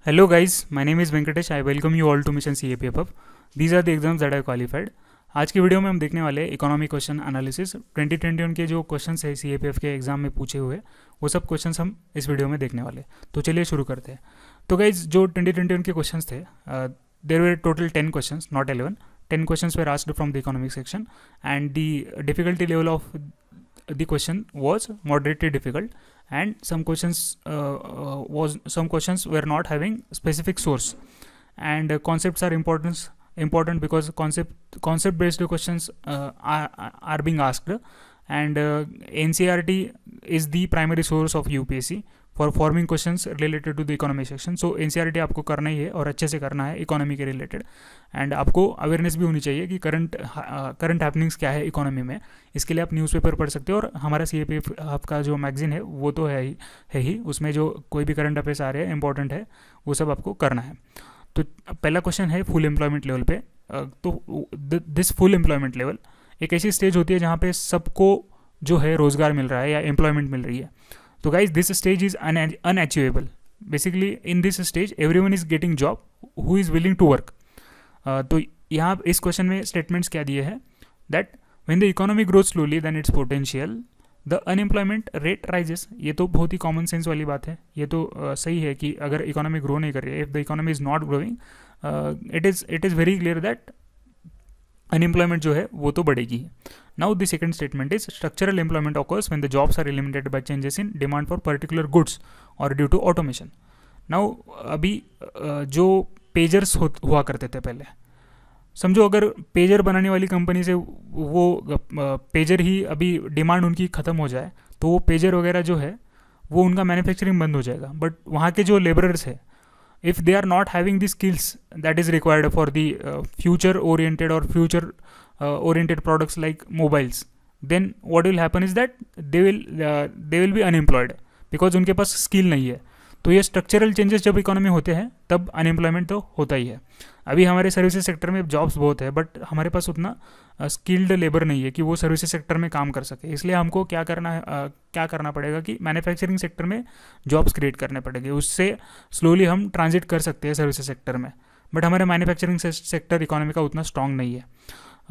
Hello guys, my name is Venkatesh. I welcome you all to Mission CAPFF. These are the exams that I qualified. आज की video में हम देखने वाले economy question analysis 2021 के जो क्वेश्चंस है सीएपीएफ के एग्जाम में पूछे हुए वो सब क्वेश्चंस हम इस वीडियो में देखने वाले। तो चलिए शुरू करते हैं। तो गाइज जो 2021 के क्वेश्चंस थे there were total 10 questions not 11। 10 questions were asked from the economic section and the difficulty level of the question was moderately difficult, and some questions were not having specific source, and concepts are important because concept based questions are being asked, and NCERT is the primary source of UPSC for forming questions related to the economy section. So NCERT आपको करना ही है और अच्छे से करना है economy के related, and आपको अवेयरनेस भी होनी चाहिए कि करंट हैपनिंग्स क्या है इकोनॉमी में। इसके लिए आप न्यूज़पेपर पढ़ सकते हो और हमारा सीएपीएफ आपका जो मैगजीन है वो तो है ही उसमें जो कोई भी करंट अफेयर्स आ रहे हैं इंपॉर्टेंट है वो सब आपको करना है। तो पहला क्वेश्चन है फुल एम्प्लॉयमेंट लेवल पे। तो दिस फुल एम्प्लॉयमेंट लेवल एक ऐसी स्टेज होती है जहाँ पे सबको जो है रोज़गार मिल रहा है या एम्प्लॉयमेंट मिल रही है। तो guys this stage is unachievable. Basically in this stage everyone is getting job who is willing to work. तो यहाँ इस क्वेश्चन में स्टेटमेंट्स क्या दिए हैं that when the economy growth slowly than its potential the unemployment rate rises. ये तो बहुत ही कॉमन सेंस वाली बात है, ये तो सही है कि अगर इकोनॉमी ग्रो नहीं कर रही है, if the economy is not growing it is very clear that unemployment जो है वो तो बढ़ेगी। Now the second statement is structural employment occurs when the jobs are eliminated by changes in demand for particular goods और due to automation. Now अभी जो pagers हुआ करते थे पहले, समझो अगर पेजर बनाने वाली कंपनी से वो पेजर ही अभी डिमांड उनकी ख़त्म हो जाए तो वो पेजर वगैरह जो है वो उनका मैन्युफैक्चरिंग बंद हो जाएगा। बट वहाँ के जो लेबरर्स है, if they are not having the skills that is required for the future oriented or future oriented products like mobiles, then what will happen is that they will be unemployed because उनके पास skill नहीं है। तो ये structural changes जब economy होते हैं तब unemployment तो होता ही है। अभी हमारे सर्विसेज सेक्टर में जॉब्स बहुत है बट हमारे पास उतना स्किल्ड लेबर नहीं है कि वो सर्विसेज सेक्टर में काम कर सके। इसलिए हमको क्या करना पड़ेगा कि मैन्युफैक्चरिंग सेक्टर में जॉब्स क्रिएट करने पड़ेंगे, उससे स्लोली हम ट्रांजिट कर सकते हैं सर्विसेज सेक्टर में। बट हमारे मैन्युफैक्चरिंग सेक्टर इकोनॉमी का उतना स्ट्रांग नहीं है।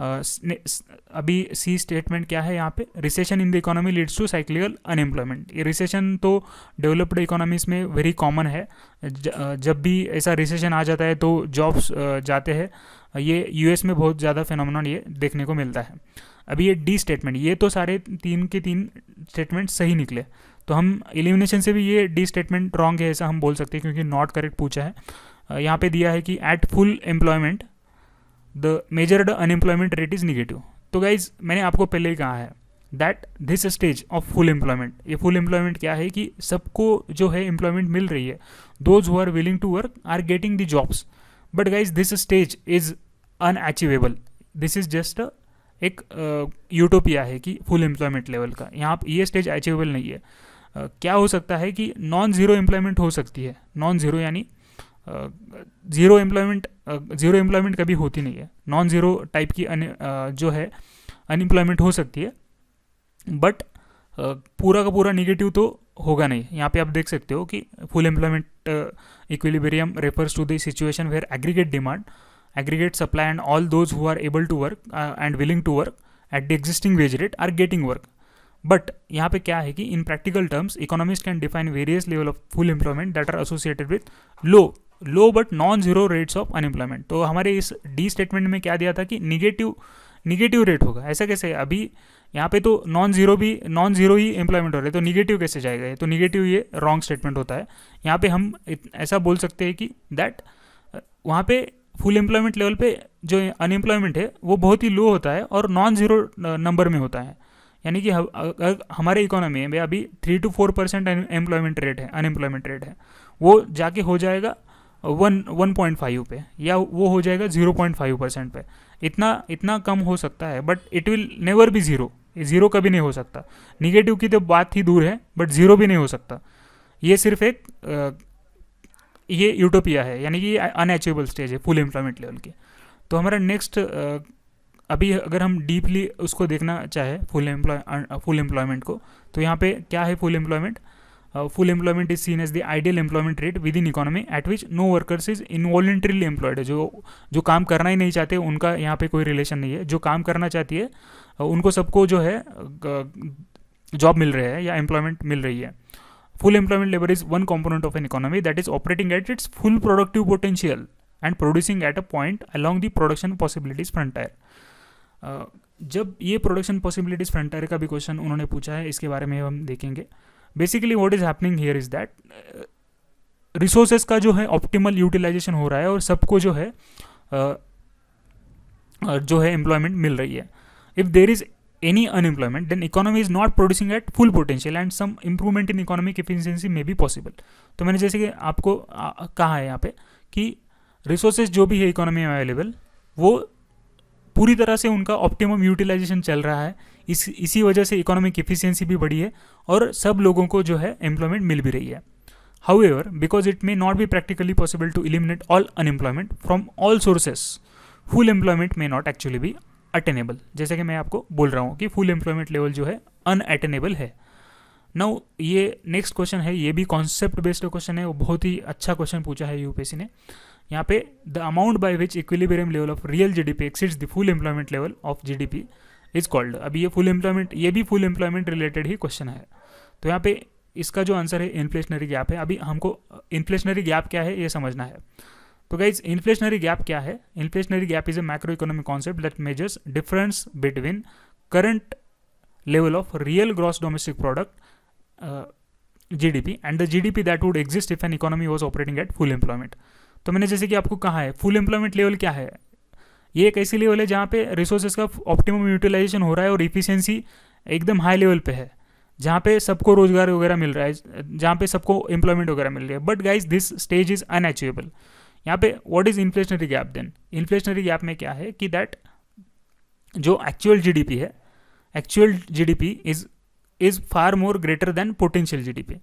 अभी सी स्टेटमेंट क्या है यहाँ पे, recession in the economy leads to cyclical unemployment. ये रिसेशन तो डेवलप्ड इकोनॉमीज में वेरी कॉमन है। जब भी ऐसा रिसेशन आ जाता है तो जॉब्स जाते हैं। ये यूएस में बहुत ज़्यादा फिनोमेनन ये देखने को मिलता है। अभी ये डी स्टेटमेंट, ये तो सारे तीन के तीन स्टेटमेंट सही निकले, तो हम एलिमिनेशन से भी ये डी स्टेटमेंट रॉन्ग है ऐसा हम बोल सकते हैं क्योंकि नॉट करेक्ट पूछा है। यहाँ पे दिया है कि at full employment the measured unemployment rate is negative. तो गाइज मैंने आपको पहले ही कहा है that this stage of full employment, ये फुल एम्प्लॉयमेंट क्या है कि सबको जो है एम्प्लॉयमेंट मिल रही है, those who are willing to work are getting the jobs. But guys this stage is unachievable. This is just एक यूटोपिया है कि फुल एम्प्लॉयमेंट लेवल का, यहाँ ये स्टेज अचीवेबल नहीं है। क्या हो सकता है कि नॉन ज़ीरो एम्प्लॉयमेंट हो सकती है। नॉन ज़ीरो यानी ज़ीरो एम्प्लॉयमेंट कभी होती नहीं है। नॉन ज़ीरो टाइप की जो है अनएम्प्लॉयमेंट हो सकती है, बट पूरा का पूरा निगेटिव तो होगा नहीं। यहाँ पे आप देख सकते हो कि full employment equilibrium refers to the situation where aggregate demand, aggregate supply and all those who are able to work and willing to work at the existing wage rate are getting work. But यहाँ पे क्या है कि इन practical terms economist can define various level of full employment that are associated with low but non zero rates of unemployment. तो हमारे इस D statement में क्या दिया था कि निगेटिव रेट होगा। ऐसा कैसे, अभी यहाँ पे तो नॉन जीरो ही एम्प्लॉयमेंट हो रहा है, तो निगेटिव कैसे जाएगा? ये तो निगेटिव, ये रॉन्ग स्टेटमेंट होता है। यहाँ पे हम ऐसा बोल सकते हैं कि दैट वहाँ पे फुल एम्प्लॉयमेंट लेवल पे जो अनएम्प्लॉयमेंट है वो बहुत ही लो होता है और नॉन जीरो नंबर में होता है। यानी कि हमारे इकोनॉमी में अभी 3 to 4% अनएम्प्लॉयमेंट रेट है, वो जाके हो जाएगा 1.5 पे, या वो हो जाएगा 0.5% पे। इतना कम हो सकता है, but it will never be zero कभी नहीं हो सकता। निगेटिव की तो बात ही दूर है, बट ज़ीरो भी नहीं हो सकता। ये सिर्फ एक ये यूटोपिया है, यानी कि अनअचीवेबल स्टेज है फुल एम्प्लॉयमेंट लेवल की। तो हमारा नेक्स्ट अभी अगर हम डीपली उसको देखना चाहे फुल एम्प्लॉयमेंट को, तो यहाँ पे क्या है full employment. Full employment is seen as the ideal employment rate within economy at which no workers is involuntarily employed. जो काम करना ही नहीं चाहते उनका यहाँ पे कोई रिलेशन नहीं है. जो काम करना चाहती है उनको सबको जो है जॉब मिल रहा है या एम्प्लॉयमेंट मिल रही है. Full employment labour is one component of an economy that is operating at its full productive potential and producing at a point along the production possibilities frontier. जब ये प्रोडक्शन पॉसिबिलिटीज फ्रंटायर का भी question उन्होंने पूछा है, इसके बारे में हम देखेंगे. Basically what is happening here is that resources का जो है ऑप्टिमल यूटिलाइजेशन हो रहा है और सबको जो है एम्प्लॉयमेंट मिल रही है. If there is any unemployment then economy is not producing at full potential and some improvement in economic efficiency may be possible. तो मैंने जैसे कि आपको कहा है यहाँ पे कि रिसोर्सेज जो भी है इकोनॉमी में अवेलेबल वो पूरी तरह से उनका ऑप्टिमम यूटिलाइजेशन चल रहा है. इसी वजह से इकोनॉमिक एफिशिएंसी भी बढ़ी है और सब लोगों को जो है एम्प्लॉयमेंट मिल भी रही है. However, because it may not be practically possible to eliminate all unemployment from all sources, full employment may not actually be attainable. जैसे कि मैं आपको बोल रहा हूँ कि फुल एम्प्लॉयमेंट लेवल जो है अनअटेनेबल है. नाउ ये नेक्स्ट क्वेश्चन है, ये भी कॉन्सेप्ट बेस्ड क्वेश्चन है. वो बहुत ही अच्छा क्वेश्चन पूछा है यूपीएससी ने. यहाँ पे the amount by which equilibrium level of real GDP exceeds the full employment level of GDP is called. अभी ये फुल एम्प्लॉयमेंट, ये भी फुल एम्प्लॉयमेंट रिलेटेड ही क्वेश्चन है. तो यहाँ पे इसका जो आंसर है इन्फ्लेशनरी गैप है. अभी हमको इन्फ्लेशनरी गैप क्या है ये समझना है. तो गाइज इन्फ्लेशनरी गैप क्या है? Inflationary gap is a macro economic concept that measures difference between current level of real gross domestic product GDP and the GDP that would exist if an economy was operating at full employment. तो मैंने जैसे कि आपको कहा है full employment level क्या है. ये एक ऐसी लेवल है जहाँ पे रिसोर्सेज का ऑप्टिमम यूटिलाइजेशन हो रहा है और इफिशियंसी एकदम हाई लेवल पे है, जहाँ पे सबको रोजगार वगैरह मिल रहा है, जहाँ पे सबको एम्प्लॉयमेंट वगैरह मिल रही है. But guys this stage is unachievable. यहाँ पे what is inflationary gap then? Inflationary gap में क्या है कि दैट जो एक्चुअल जीडीपी है, actual GDP is far more greater than potential GDP.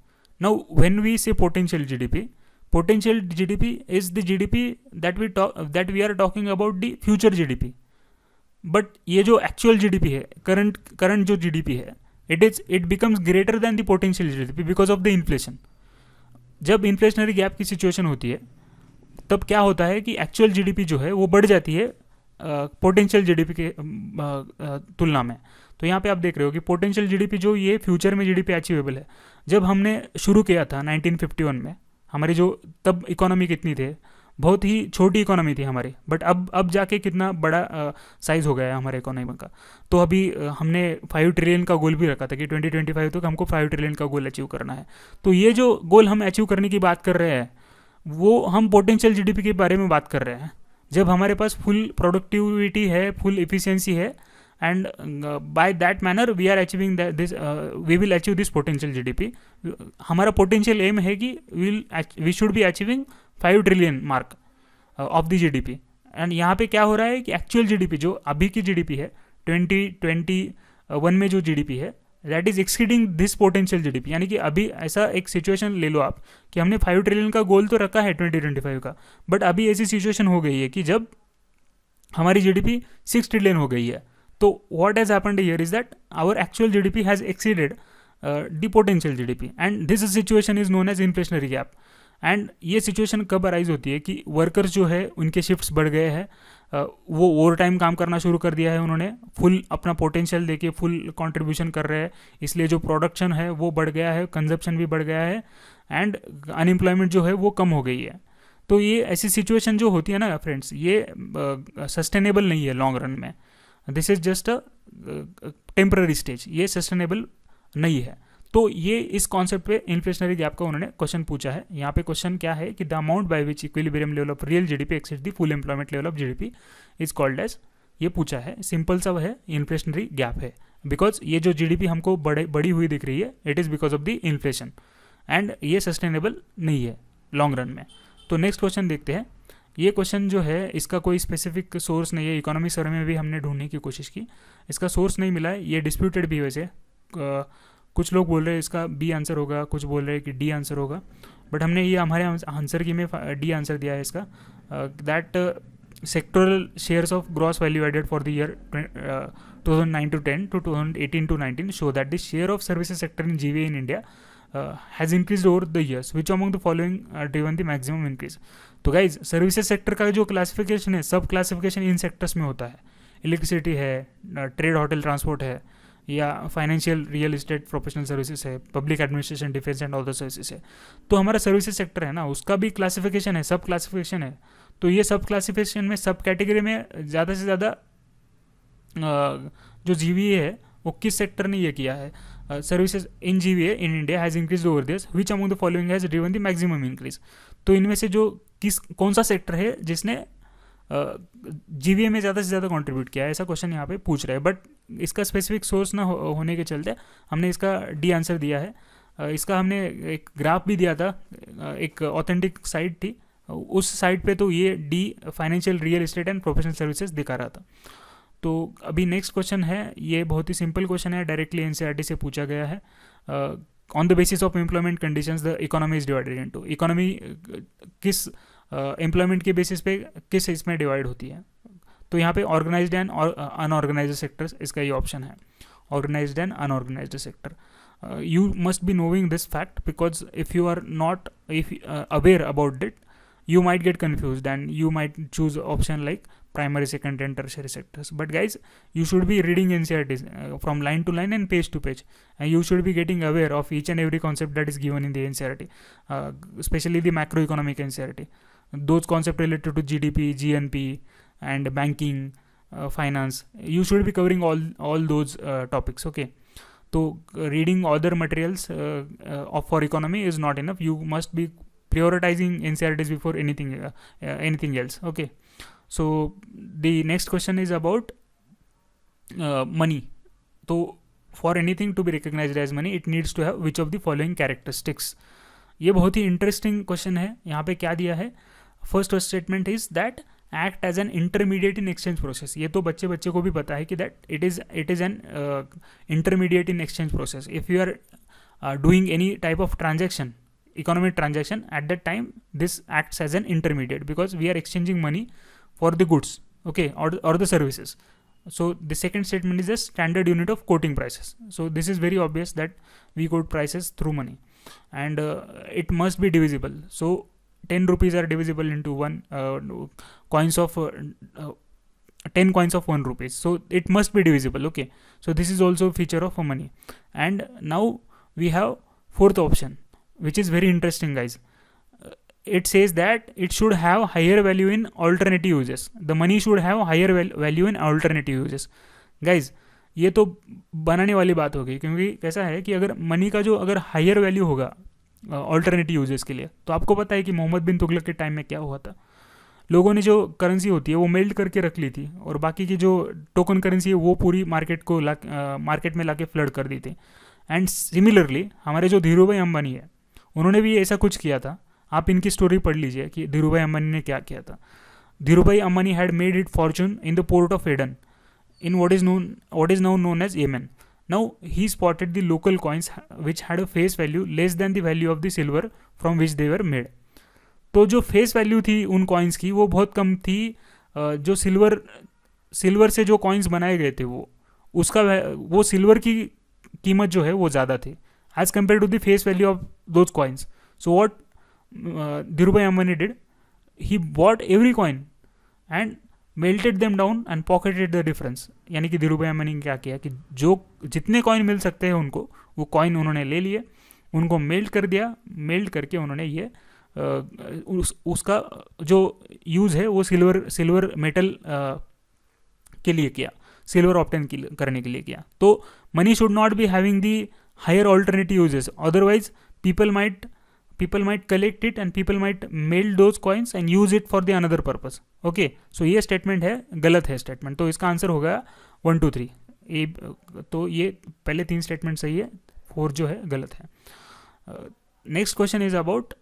Now when we say potential GDP is the GDP that we are talking about the future GDP. But ये जो actual GDP है, current जो GDP है, it becomes greater than the potential GDP because of the inflation. जब inflationary gap की situation होती है तब क्या होता है कि एक्चुअल जीडीपी जो है वो बढ़ जाती है पोटेंशियल जीडीपी के तुलना में. तो यहाँ पे आप देख रहे हो कि पोटेंशियल जीडीपी जो ये फ्यूचर में जीडीपी अचीवेबल है. जब हमने शुरू किया था 1951 में, हमारी जो तब इकोनॉमी कितनी थे, बहुत ही छोटी इकोनॉमी थी हमारी. बट अब जाके कितना बड़ा साइज हो गया है हमारे इकोनॉमी का. तो अभी हमने 5 ट्रिलियन का गोल भी रखा था कि 2025 तक हमको 5 ट्रिलियन का गोल अचीव करना है. तो ये जो गोल हम अचीव करने की बात कर रहे हैं वो हम पोटेंशियल जीडीपी के बारे में बात कर रहे हैं. जब हमारे पास फुल प्रोडक्टिविटी है, फुल इफिशियंसी है, and by that manner we are achieving this, we will achieve this potential GDP. हमारा पोटेंशियल एम है कि we should be achieving 5 trillion mark of the GDP. And यहाँ पे क्या हो रहा है कि एक्चुअल जीडीपी जो अभी की जीडीपी है 2021 में जो जीडीपी है that is exceeding this potential GDP. यानी कि अभी ऐसा एक सिचुएशन ले लो आप कि हमने 5 ट्रिलियन का गोल तो रखा है 2025 का, बट अभी ऐसी सिचुएशन हो गई है कि जब हमारी जीडीपी 6 ट्रिलियन हो गई है. तो what has happened here is that our actual GDP has exceeded the potential GDP and this situation is known as inflationary gap. And ये सिचुएशन कब अराइज होती है कि वर्कर्स जो है उनके शिफ्ट्स बढ़ गए हैं, वो ओवर टाइम काम करना शुरू कर दिया है, उन्होंने फुल अपना पोटेंशियल देके फुल कंट्रीब्यूशन कर रहे हैं, इसलिए जो प्रोडक्शन है वो बढ़ गया है, कंजप्शन भी बढ़ गया है, एंड अनएम्प्लॉयमेंट जो है वो कम हो गई है. तो ये ऐसी सिचुएशन जो होती है ना फ्रेंड्स, ये सस्टेनेबल नहीं है लॉन्ग रन में. This is just a temporary stage, ये सस्टेनेबल नहीं है. तो ये इस कॉन्सेप्ट पे इन्फ्लेशनरी गैप का उन्होंने क्वेश्चन पूछा है. यहाँ पे क्वेश्चन क्या है कि the amount by which equilibrium level of real GDP exceeds the full employment level of GDP is called as, ये पूछा है. सिंपल सा है, इन्फ्लेशनरी गैप है, बिकॉज ये जो जीडीपी हमको बड़ी हुई दिख रही है it is because of the inflation, and ये सस्टेनेबल नहीं है लॉन्ग रन में. तो नेक्स्ट क्वेश्चन देखते हैं. ये क्वेश्चन जो है इसका कोई स्पेसिफिक सोर्स नहीं है. इकोनॉमी सर्वे में भी हमने ढूंढने की कोशिश की, इसका सोर्स नहीं मिला है. ये डिस्प्यूटेड भी वैसे, कुछ लोग बोल रहे हैं इसका बी आंसर होगा, कुछ बोल रहे हैं कि डी आंसर होगा, बट हमने ये हमारे आंसर की में डी आंसर दिया है इसका. That sectoral shares of gross value added for the year 2009 to 10 to 2018 to 19 show that the share of services sector in GVA in India has increase over the years, which among the following driven the maximum increase. तो guys services sector का जो classification है, सब classification इन sectors में होता है. Electricity है, trade, hotel, transport है, या financial, real estate, professional services है, public administration, defence and all the services है. तो हमारा सर्विसेज सेक्टर है ना, उसका भी क्लासिफिकेशन है, सब क्लासिफिकेशन है. तो ये सब क्लासिफिकेशन में, सब कैटेगरी में ज़्यादा से ज़्यादा जो जीवीए है वो किस सेक्टर ने ये किया है. Services in GVA in India has increase over this, which among the following has driven the maximum increase. तो इनमें से जो कौन सा सेक्टर है जिसने जीवीए में ज़्यादा से ज़्यादा कंट्रीब्यूट किया है, ऐसा क्वेश्चन यहाँ पे पूछ रहा है. बट इसका स्पेसिफिक सोर्स ना होने के चलते हमने इसका डी आंसर दिया है. इसका हमने एक ग्राफ भी दिया था, एक ऑथेंटिक साइट थी, उस साइट पे तो ये D financial, real estate and professional services दिखा रहा था. तो अभी नेक्स्ट क्वेश्चन है, ये बहुत ही सिंपल क्वेश्चन है, डायरेक्टली एनसीईआरटी से पूछा गया है. On the basis of employment conditions the economy is divided into. Economy किस एम्प्लॉयमेंट के बेसिस पे किस इसमें डिवाइड होती है. तो यहाँ पे ऑर्गेनाइज्ड एंड अनऑर्गेनाइज्ड सेक्टर्स, इसका ये ऑप्शन है, organised and unorganised sector. You must be knowing this fact, because if you are not aware about it, you might get confused and you might choose option like primary, secondary and tertiary sectors. But guys, you should be reading NCERTs from line to line and page to page, and you should be getting aware of each and every concept that is given in the NCERT, especially the macroeconomic NCERT. Those concepts related to GDP, GNP and banking, finance, you should be covering all those topics. Okay. So reading other materials for economy is not enough. You must be prioritizing NCERTs before anything else. Okay. So the next question is about money. So for anything to be recognized as money, it needs to have which of the following characteristics. ये बहुत ही interesting question है. यहाँ पे क्या दिया है, first statement is that act as an intermediate in exchange process. ये तो बच्चे को भी पता है कि that it is an intermediate in exchange process. If you are doing any type of transaction, economic transaction, at that time this acts as an intermediate, because we are exchanging money for the goods, okay, और the services. So the second statement is a standard unit of quoting prices. So this is very obvious that we quote prices through money, and it must be divisible. So 10 rupees are divisible into coins of 10 coins of 1 rupees. So it must be divisible. Okay. So this is also a feature of money. And now we have fourth option, which is very interesting, guys. It says that it should have higher value in alternative uses. The money should have higher value in alternative uses. Guys, ये तो बनाने वाली बात हो गई, क्योंकि कैसा है कि अगर मनी का जो अगर हायर वैल्यू होगा ऑल्टरनेटिव यूजेस के लिए, तो आपको पता है कि मोहम्मद बिन तुगलक के टाइम में क्या हुआ था. लोगों ने जो करेंसी होती है वो मेल्ट करके रख ली थी, और बाकी की जो टोकन करेंसी है वो पूरी मार्केट में लाके फ्लड कर दी थी. एंड सिमिलरली हमारे जो धीरू भाई अंबानी है, उन्होंने भी ऐसा कुछ किया था. आप इनकी स्टोरी पढ़ लीजिए कि धीरू भाई अंबानी ने क्या किया था. धीरू भाई Ambani had made it Fortune in the port of Aden in what is now known as Yemen. Now he spotted the local coins which had a face value less than the value of the silver from which they were made. तो जो face value थी उन coins की वो बहुत कम थी. जो silver से जो कॉइन्स बनाए गए थे वो सिल्वर की कीमत जो है वो ज़्यादा थी as compare to the face value of those coins. So what Dhirubhai Ambani did, he bought every coin and melted them down and pocketed the difference. यानी कि धीरूभाई अंबानी ने क्या किया कि जो जितने कॉइन मिल सकते हैं उनको, वो कॉइन उन्होंने ले लिए, उनको मेल्ट कर दिया. मेल्ट करके उन्होंने ये उसका जो यूज़ है वो सिल्वर मेटल के लिए किया, सिल्वर ऑब्टेन करने के लिए किया. तो money should not be having the higher alternative uses, otherwise people might collect it and people might melt those coins and use it for the another purpose. Okay, so ये statement है, गलत है statement. तो इसका answer होगा 1 2 3. तो ये पहले 3 स्टेटमेंट सही है, 4 जो है गलत है. Next question is about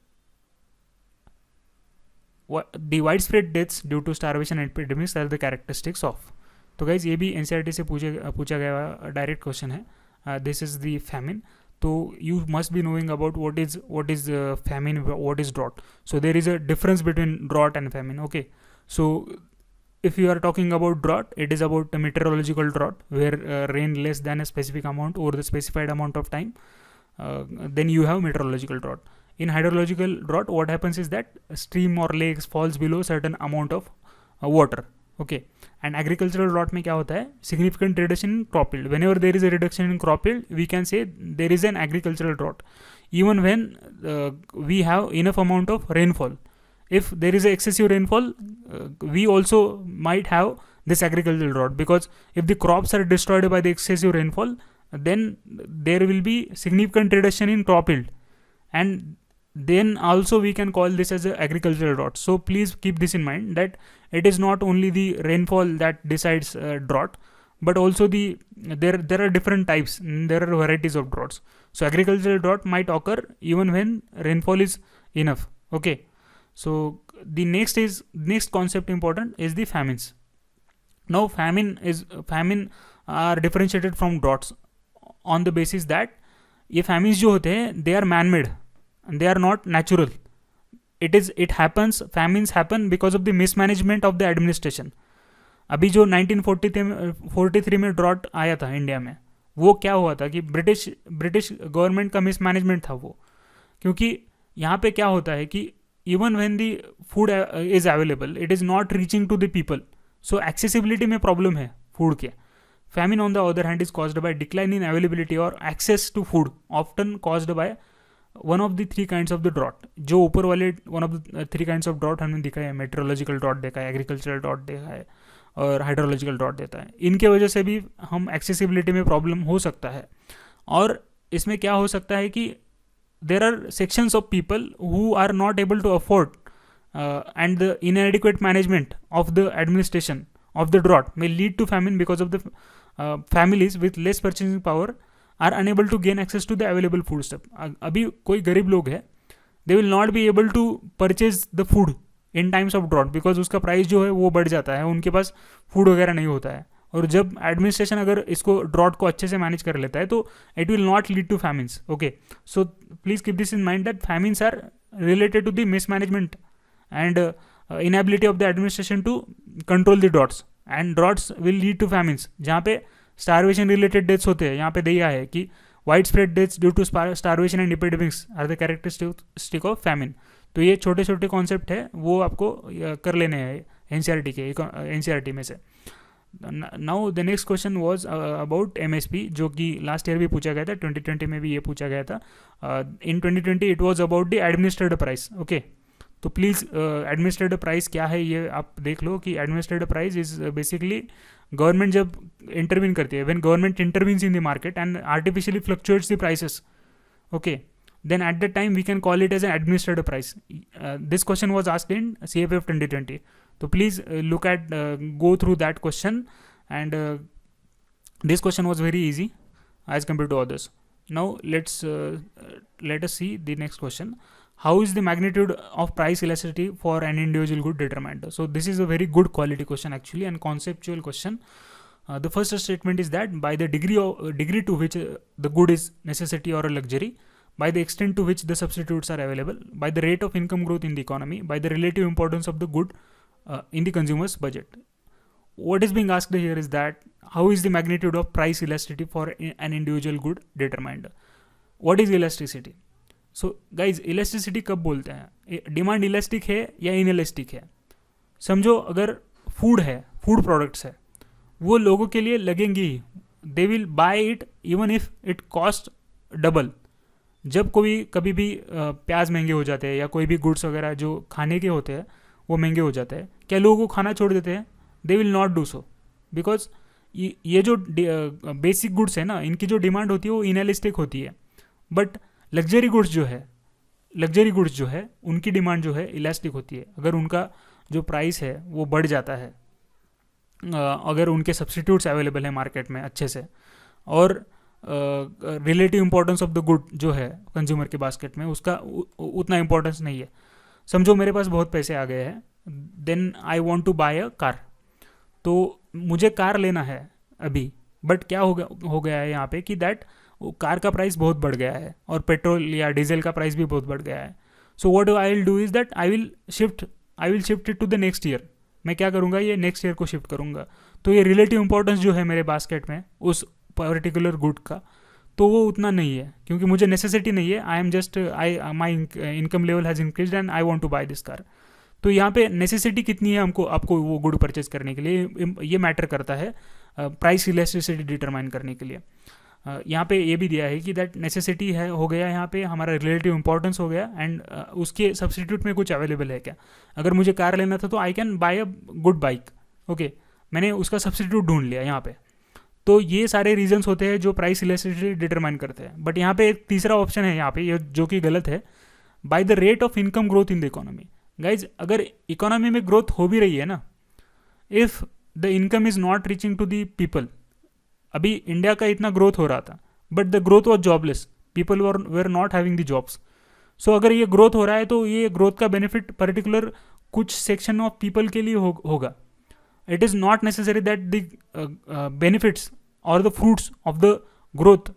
the widespread deaths due to starvation and epidemics are the characteristics of. तो गाइज ये भी एनसीईआरटी से पूछा गया डायरेक्ट क्वेश्चन है. This is the famine. So you must be knowing about what is famine, what is drought. So there is a difference between drought and famine. Okay, so if you are talking about drought, it is about a meteorological drought where rain less than a specific amount over the specified amount of time. then you have meteorological drought. In hydrological drought, what happens is that stream or lakes falls below certain amount of water. Okay, and agricultural drought में क्या होता है? Significant reduction in crop yield. Whenever there is a reduction in crop yield, we can say there is an agricultural drought. Even when we have enough amount of rainfall, if there is a excessive rainfall, we also might have this agricultural drought, because if the crops are destroyed by the excessive rainfall, then there will be significant reduction in crop yield, and then also we can call this as a agricultural drought. So please keep this in mind, that it is not only the rainfall that decides drought, but also there are different types, there are varieties of droughts. So agricultural drought might occur even when rainfall is enough. Okay, so the next concept important is the famines. Now famine are differentiated from droughts on the basis that ये famines जो होते हैं, they are man made, they are not natural. Famines happen because of the mismanagement of the administration. अभी जो 1943 में drought आया था India में, वो क्या हुआ था कि ब्रिटिश गवर्नमेंट का मिसमैनेजमेंट था वो. क्योंकि यहाँ पे क्या होता है कि even when the food is available, it is not reaching to the people. So accessibility में प्रॉब्लम है फूड के. Famine, on the other hand, is caused by decline in availability or access to food, often caused by one of the three kinds of the drought. जो ऊपर वाले one of the three kinds of drought हमने दिखा है, meteorological drought देखा है, agricultural drought देखा है, और हाइड्रोलॉजिकल ड्रॉट देता है. इनके वजह से भी हम एक्सेसिबिलिटी में प्रॉब्लम हो सकता है. और इसमें क्या हो सकता है कि there are sections of people who are not able to afford, and the inadequate management of the administration of the drought may lead to famine, because of the families with less purchasing power are unable to gain access to the available food stuff. अभी कोई गरीब लोग है, they will not be able to purchase the food in times of drought, because उसका price जो है वो बढ़ जाता है, उनके पास फूड वगैरह नहीं होता है. और जब एडमिनिस्ट्रेशन अगर इसको ड्रॉट को अच्छे से मैनेज कर लेता है, तो it will not lead to famines. Okay, so please keep this in mind that famines are related to the mismanagement and inability of the administration to control the droughts, and droughts will lead to famines. जहाँ पे starvation related deaths होते हैं, यहाँ पे दिया है कि widespread deaths due to starvation and epidemics are the characteristic of famine. तो ये छोटे छोटे कॉन्सेप्ट है, वो आपको कर लेने हैं एनसीईआरटी में से. Now the next question was about MSP, जो कि लास्ट ईयर भी पूछा गया था, 2020 में भी ये पूछा गया था. इन 2020 it was about the administrative price. Okay, तो प्लीज़ एडमिनिस्ट्रेटिव प्राइस क्या है ये आप देख लो कि administrative price is basically government जब इंटरवीन करती है, when government intervenes in the market and artificially fluctuates the prices. Okay, then at that time we can call it as an administrative price. This question was asked in CFF 2020. So please go through that question, and this question was very easy as compared to others. Now let us see the next question. How is the magnitude of price elasticity for an individual good determined? So this is a very good quality question actually, and conceptual question. The first statement is that by the degree to which the good is necessity or a luxury, by the extent to which the substitutes are available, by the rate of income growth in the economy, by the relative importance of the good in the consumer's budget. What is being asked here is that how is the magnitude of price elasticity for an individual good determined? What is elasticity? So guys elasticity कब बोलते हैं? Demand elastic है या inelastic है? समझो अगर food है, food products है, वो लोगों के लिए लगेंगी ही, they will buy it even if it cost double. जब कभी भी प्याज महंगे हो जाते हैं या कोई भी गुड्स वगैरह जो खाने के होते हैं वो महंगे हो जाते हैं, क्या लोगों को खाना छोड़ देते हैं? They will not do so, because ये जो बेसिक गुड्स है ना, इनकी जो डिमांड होती है वो इनइलास्टिक होती है. बट लग्जरी गुड्स जो है उनकी डिमांड जो है इलास्टिक होती है. अगर उनका जो प्राइस है वो बढ़ जाता है, अगर उनके सब्सटीट्यूट्स अवेलेबल है मार्केट में अच्छे से, और relative importance of the good जो है कंज्यूमर के बास्केट में उसका उतना इंपॉर्टेंस नहीं है. समझो मेरे पास बहुत पैसे आ गए हैं, then I want to buy a car. तो मुझे कार लेना है अभी, बट क्या हो गया है यहाँ पे कि दैट कार का प्राइस बहुत बढ़ गया है और पेट्रोल या डीजल का प्राइस भी बहुत बढ़ गया है. So what I will do is that I will shift it to the next year. मैं क्या करूँगा, ये नेक्स्ट ईयर को शिफ्ट करूँगा. तो ये रिलेटिव इंपॉर्टेंस जो है मेरे बास्केट में उस पर्टिकुलर गुड का, तो वो उतना नहीं है, क्योंकि मुझे नेसेसिटी नहीं है, I am just my income level has increase and I want to buy this car. तो यहाँ पे नेसेसिटी कितनी है हमको, आपको वो गुड परचेज करने के लिए, ये मैटर करता है प्राइस इलास्टिसिटी डिटरमाइन करने के लिए। यहाँ पे ये भी दिया है कि दैट नेसेसिटी है हो गया यहाँ पे हमारा रिलेटिव इंपॉर्टेंस हो गया, एंड उसके सब्सटीट्यूट में कुछ अवेलेबल है क्या। अगर मुझे कार लेना था तो I can buy a good bike, okay, मैंने उसका सब्सटीट्यूट ढूंढ लिया यहाँ पे। तो ये सारे रीजंस होते हैं जो प्राइस इलास्टिसिटी डिटरमाइन करते हैं। बट यहाँ पे एक तीसरा ऑप्शन है यहाँ पे, ये जो कि गलत है, by the rate of income growth in the economy. Guys, अगर इकोनॉमी में ग्रोथ हो भी रही है ना, if the income is not reaching to the people, अभी इंडिया का इतना ग्रोथ हो रहा था but the growth was jobless, people were not having the jobs. So अगर ये ग्रोथ हो रहा है तो ये ग्रोथ का बेनिफिट पर्टिकुलर कुछ सेक्शन ऑफ पीपल के लिए होगा। It is not necessary that the benefits और the fruits of the growth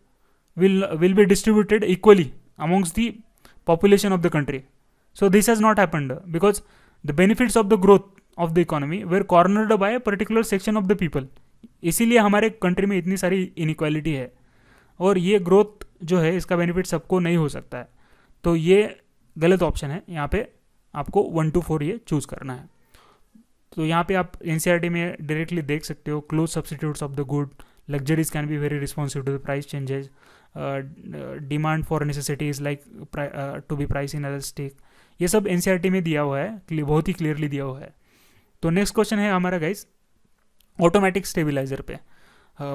will be distributed equally amongst the population of the country. So this has not happened because the benefits of the growth of the economy were cornered by a particular section of the people. इसीलिए हमारे country में इतनी सारी inequality है, और ये growth जो है इसका बेनिफिट सबको नहीं हो सकता है। तो ये गलत ऑप्शन है, यहाँ पे आपको 1 to 4 ये चूज़ करना है। तो यहाँ पे आप एनसीईआरटी में डायरेक्टली देख सकते हो, close substitutes of the good, luxuries can be very responsive to the price changes, demand for necessities like to be price in elastic, ये सब एनसीईआरटी में दिया हुआ है, बहुत ही क्लियरली दिया हुआ है। तो नेक्स्ट क्वेश्चन है हमारा गाइस ऑटोमेटिक स्टेबलाइजर पे,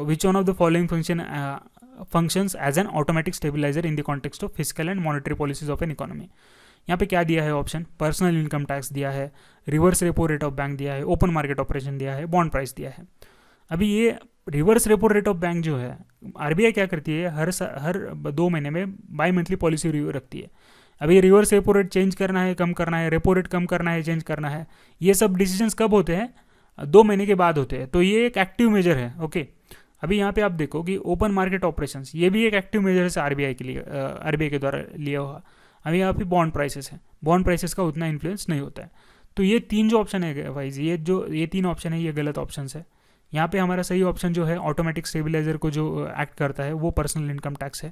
which one of the following functions as an automatic stabilizer in the context of physical and monetary policies of an economy. यहाँ पे क्या दिया है ऑप्शन, पर्सनल इनकम टैक्स दिया है, reverse repo rate of bank दिया है, ओपन मार्केट ऑपरेशन दिया है, बॉन्ड प्राइस दिया है। अभी ये reverse repo rate of bank जो है, आरबीआई क्या करती है, हर 2 महीने में बाई मंथली पॉलिसी रिव्यू रखती है। अभी रिवर्स रेपो रेट चेंज करना है, कम करना है, रेपो रेट कम करना है, चेंज करना है, ये सब डिसीजंस कब होते हैं, 2 महीने के बाद होते हैं। तो ये एक एक्टिव मेजर है, ओके। अभी यहाँ पे आप देखो कि ओपन मार्केट ऑपरेशंस, ये भी एक एक्टिव मेजर है आरबीआई के लिए, आरबीआई के द्वारा लिया हुआ। अभी यहाँ पे बॉन्ड प्राइसेस है, बॉन्ड प्राइसेस का उतना इन्फ्लुएंस नहीं होता है। तो ये 3 जो ऑप्शन है वाइज, ये 3 ऑप्शन है, ये गलत ऑप्शन है। यहाँ पे हमारा सही ऑप्शन जो है ऑटोमेटिक स्टेबलाइजर को जो एक्ट करता है वो पर्सनल इनकम टैक्स है,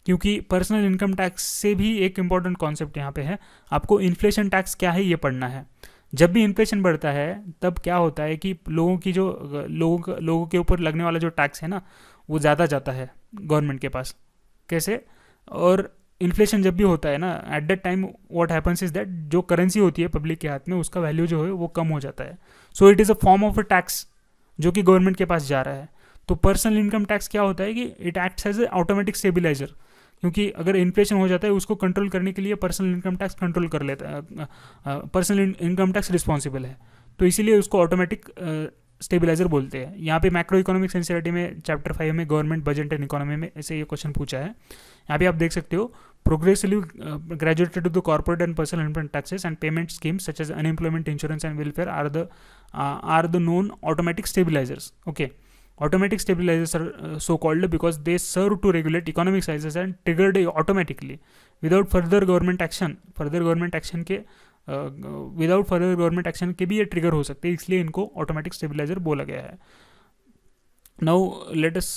क्योंकि पर्सनल इनकम टैक्स से भी एक इंपॉर्टेंट कॉन्सेप्ट यहाँ पे है, आपको इन्फ्लेशन टैक्स क्या है ये पढ़ना है। जब भी इन्फ्लेशन बढ़ता है तब क्या होता है कि लोगों के ऊपर लगने वाला जो टैक्स है ना, वो ज़्यादा जाता है गवर्नमेंट के पास। कैसे, और इन्फ्लेशन जब भी होता है ना, eight that time what happens is that जो करेंसी होती है पब्लिक के हाथ में, उसका वैल्यू जो है वो कम हो जाता है। So it is a form of a tax जो कि गवर्नमेंट के पास जा रहा है। तो पर्सनल इनकम टैक्स क्या होता है कि it acts as a automatic stabilizer, क्योंकि अगर इन्फ्लेशन हो जाता है उसको कंट्रोल करने के लिए पर्सनल इनकम टैक्स कंट्रोल कर लेता है, पर्सनल इनकम टैक्स रिस्पॉन्सिबल है, तो इसीलिए उसको ऑटोमेटिक स्टेबलाइजर बोलते हैं। यहाँ पे मैक्रो इकोनॉमिक्स एनसीईआरटी में चैप्टर 5 में गवर्नमेंट बजट एंड इकोनॉमी में ऐसे ये क्वेश्चन पूछा है। यहाँ पे आप देख सकते हो, progressively graduated to the corporate and personal income taxes and payment schemes such as unemployment insurance and welfare are the known automatic stabilizers. Okay, automatic stabilizers are so called because they serve to regulate economic sizes and triggered automatically without further government action के भी ये trigger हो सकते हैं, इसलिए इनको automatic stabiliser बोला गया है। Now let us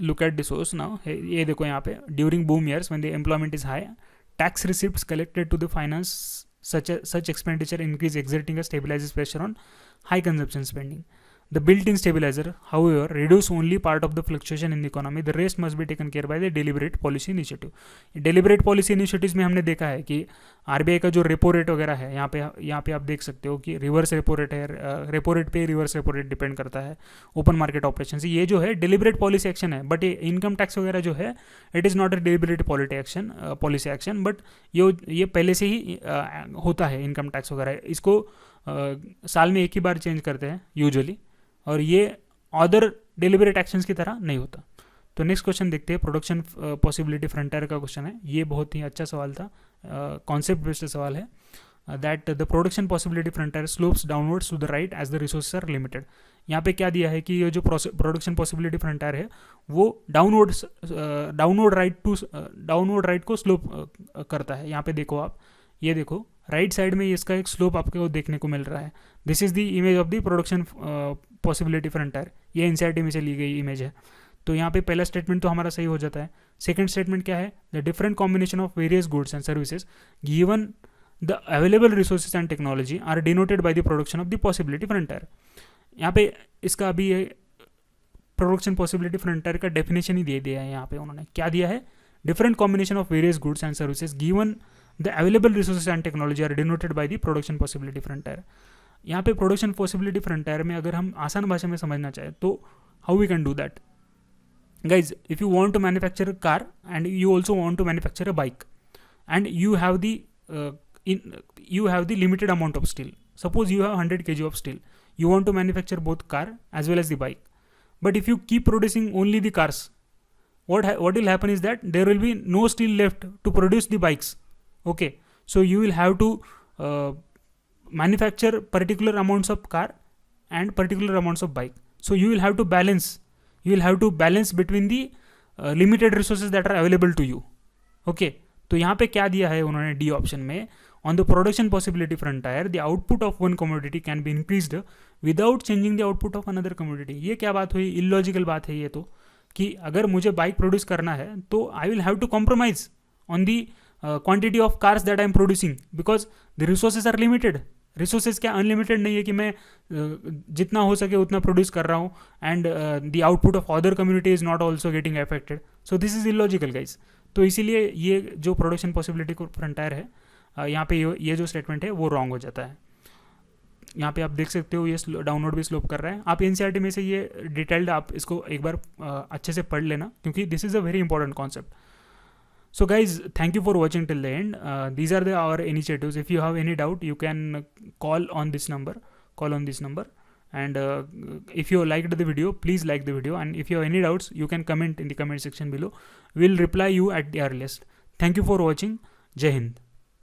look at the source now. ये देखो यहाँ पे, during boom years when the employment is high, tax receipts collected to the finance such expenditure increase, exerting a stabilizes pressure on high consumption spending. The built-in stabilizer, however, reduce only part of the fluctuation in the economy. The rest must be taken care by the deliberate policy initiative. Deliberate policy initiatives में हमने देखा है कि RBI का जो repo rate वगैरह है, यहाँ पे आप देख सकते हो कि रिवर्स रेपो रेट है, रेपो रेट पे रिवर्स रेपो रेट डिपेंड करता है, ओपन मार्केट ऑपरेशन से, ये जो है डिलिबरेट पॉलिसी एक्शन है। बट ये इनकम टैक्स वगैरह जो है, it is not a deliberate policy action, but ये पहले से ही होता है। इनकम टैक्स वगैरह इसको साल में एक ही बार चेंज करते हैं यूजुअली, और ये अदर डेलिबरेट एक्शंस की तरह नहीं होता। तो नेक्स्ट क्वेश्चन देखते हैं, प्रोडक्शन पॉसिबिलिटी फ्रंटियर का क्वेश्चन है। ये बहुत ही अच्छा सवाल था, कॉन्सेप्ट बेस्ड सवाल है। That the production possibility frontier slopes downwards to the right as the resources are limited. यहाँ पे क्या दिया है कि ये जो प्रोडक्शन पॉसिबिलिटी फ्रंटियर है वो डाउनवर्ड राइट को स्लोप करता है। यहाँ पे देखो आप, ये देखो राइट साइड में इसका एक स्लोप आपको देखने को मिल रहा है। This is the image of the production possibility frontier, ये एनसीईआरटी में से ली गई इमेज है। तो यहाँ पे पहला स्टेटमेंट तो हमारा सही हो जाता है. सेकंड स्टेटमेंट क्या है? The different combination of various goods and services given the available resources and technology are denoted by the production of the possibility frontier. यहाँ पे इसका अभी प्रोडक्शन पॉसिबिलिटी फ्रंटियर का डेफिनेशन ही दे दिया है. यहाँ पे उन्होंने क्या दिया है? Different combination of various goods and services given the available resources and technology are denoted by the production possibility frontier. यहाँ पे प्रोडक्शन पॉसिबिलिटी फ्रंटियर में अगर हम आसान भाषा में समझना चाहें तो how we can do that? Guys, if you want to manufacture a car and you also want to manufacture a bike, and you have the limited amount of steel. Suppose you have 100 kg of steel. You want to manufacture both car as well as the bike. But if you keep producing only the cars, what will happen is that there will be no steel left to produce the bikes. Okay, so you will have to manufacture particular amounts of car and particular amounts of bike. So you will have to balance. You will have to balance between the limited resources that are available to you. Okay, तो यहाँ पे क्या दिया है उन्होंने D option में? On the production possibility frontier the output of one commodity can be increased without changing the output of another commodity. ये क्या बात हुई? इलॉजिकल बात है ये तो, कि अगर मुझे बाइक प्रोड्यूस करना है तो I will have to compromise on the quantity of cars that I am producing because the resources are limited. Resources क्या अनलिमिटेड नहीं है कि मैं जितना हो सके उतना प्रोड्यूस कर रहा हूँ and the output of other community is not also getting affected. So this is illogical guys. तो इसीलिए ये जो प्रोडक्शन पॉसिबिलिटी को फ्रंटियर है, यहाँ पे ये जो स्टेटमेंट है वो रॉन्ग हो जाता है. यहाँ पे आप देख सकते हो ये डाउनलोड भी स्लोप कर रहा है. आप एनसीईआरटी में से ये डिटेल्ड आप इसको एक बार अच्छे से पढ़ लेना, क्योंकि this is a very important concept. So guys, thank you for watching till the end. These are our initiatives. If you have any doubt, you can call on this number. And if you liked the video, please like the video. And if you have any doubts, you can comment in the comment section below. We'll reply you at the earliest. Thank you for watching. Jai Hind.